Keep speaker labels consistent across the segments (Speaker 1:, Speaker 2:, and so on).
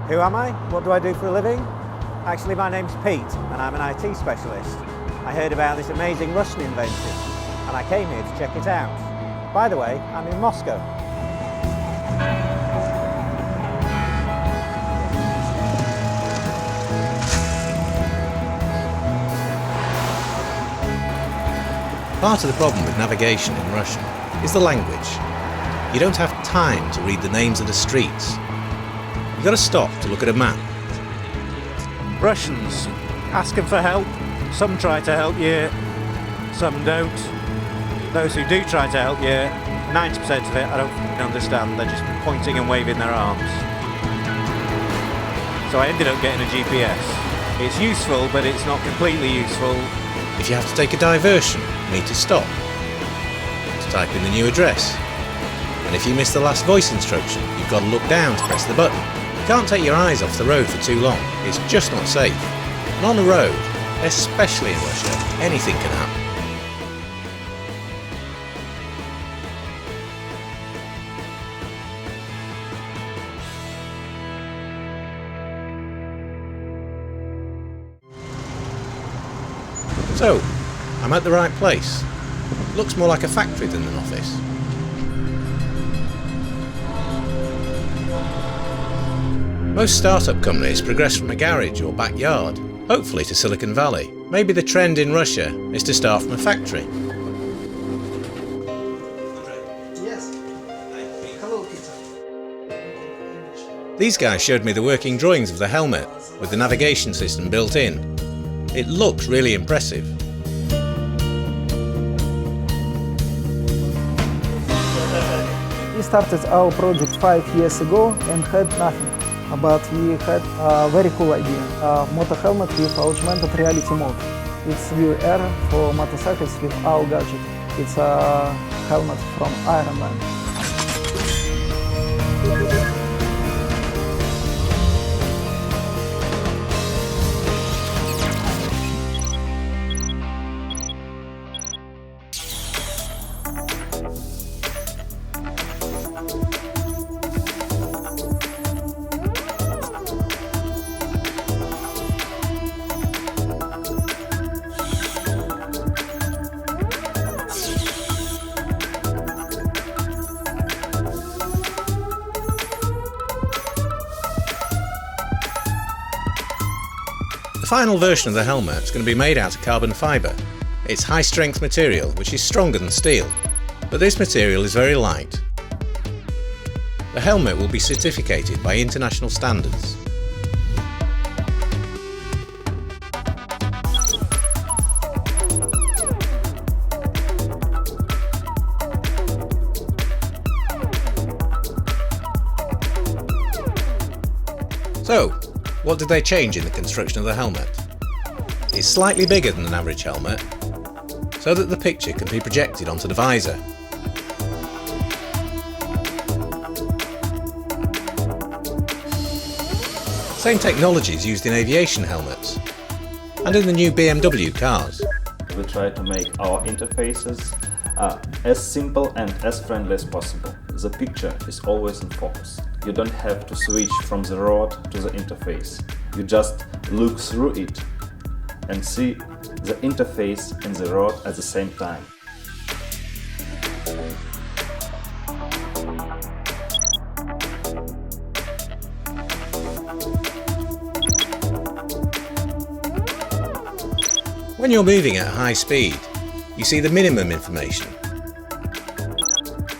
Speaker 1: Who am I? What do I do for a living? Actually, my name's Pete, and I'm an IT specialist. I heard about this amazing Russian invention, and I came here to check it out. By the way, I'm in Moscow.
Speaker 2: Part of the problem with navigation in Russian is the language. You don't have time to read the names of the streets. You've got to stop to look at a map.
Speaker 1: Russians, ask them for help. Some try to help you, some don't. Those who do try to help you, 90% of it I don't understand. They're just pointing and waving their arms. So I ended up getting a GPS. It's useful, but it's not completely useful.
Speaker 2: If you have to take a diversion, you need to stop to type in the new address. And if you miss the last voice instruction, you've got to look down to press the button. You can't take your eyes off the road for too long. It's just not safe. And on the road, especially in Russia, anything can happen. So, I'm at the right place. Looks more like a factory than an office. Most startup companies progress from a garage or backyard, hopefully to Silicon Valley. Maybe the trend in Russia is to start from a factory.
Speaker 3: Yes. Hello, Peter.
Speaker 2: These guys showed me the working drawings of the helmet with the navigation system built in. It looks really impressive.
Speaker 3: We started our project 5 years ago and had nothing. But we had a very cool idea. A motor helmet with augmented reality mode. It's VR for motorcycles with our gadget. It's a helmet from Iron Man.
Speaker 2: The final version of the helmet is going to be made out of carbon fibre. It's high strength material which is stronger than steel, but this material is very light. The helmet will be certificated by international standards. So, what did they change in the construction of the helmet? It's slightly bigger than an average helmet, so that the picture can be projected onto the visor. Same technology is used in aviation helmets and in the new BMW cars.
Speaker 4: We try to make our interfaces as simple and as friendly as possible. The picture is always in focus. You don't have to switch from the road to the interface. You just look through it and see the interface and the road at the same time.
Speaker 2: When you're moving at high speed, you see the minimum information.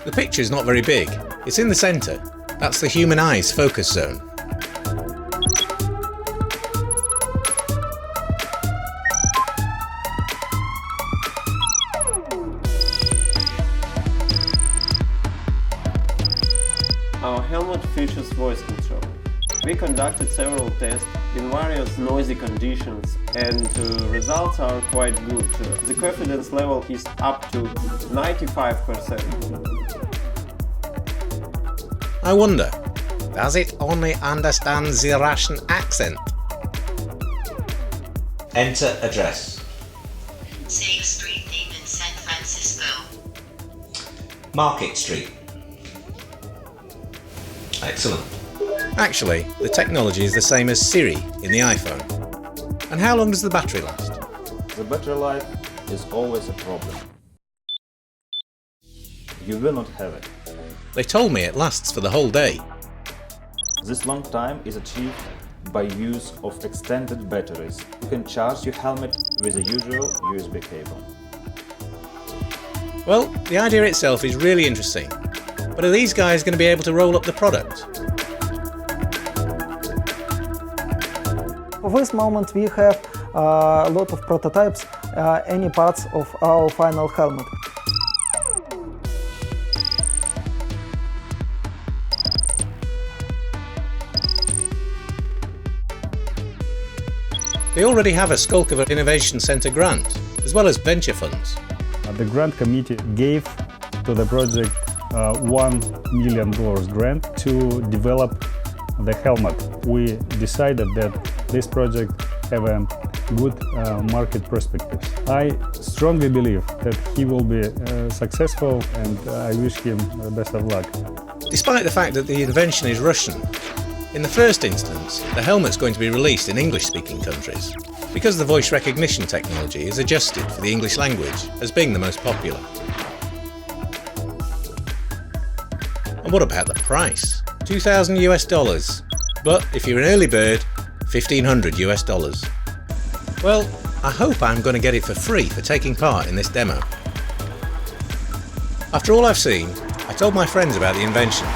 Speaker 2: The picture is not very big, it's in the centre. That's the human eye's focus zone.
Speaker 5: Our helmet features voice control. We conducted several tests in various noisy conditions and results are quite good. The confidence level is up to 95%.
Speaker 2: I wonder, does it only understand the Russian accent? Enter address.
Speaker 6: Say a street name in San Francisco.
Speaker 2: Market Street. Excellent. Actually, the technology is the same as Siri in the iPhone. And how long does the battery last?
Speaker 4: The battery life is always a problem. You will not have it.
Speaker 2: They told me it lasts for the whole day.
Speaker 4: This long time is achieved by use of extended batteries. You can charge your helmet with a usual USB cable.
Speaker 2: Well, the idea itself is really interesting. But are these guys going to be able to roll up the product?
Speaker 3: For this moment we have a lot of prototypes, any parts of our final helmet.
Speaker 2: They already have a Skolkovo Innovation Centre grant, as well as venture funds.
Speaker 7: The grant committee gave to the project $1 million grant to develop the helmet. We decided that this project have a good market perspectives. I strongly believe that he will be successful, and I wish him the best of luck.
Speaker 2: Despite the fact that the invention is Russian, in the first instance, the helmet's going to be released in English-speaking countries, because the voice recognition technology is adjusted for the English language as being the most popular. And what about the price? $2,000 US. But if you're an early bird, $1,500 US. Well, I hope I'm going to get it for free for taking part in this demo. After all I've seen, I told my friends about the invention.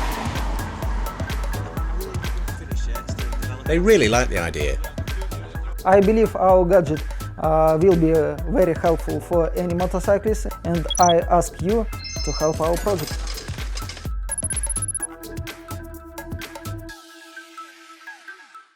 Speaker 2: They really like the idea.
Speaker 3: I believe our gadget will be very helpful for any motorcyclist, and I ask you to help our project.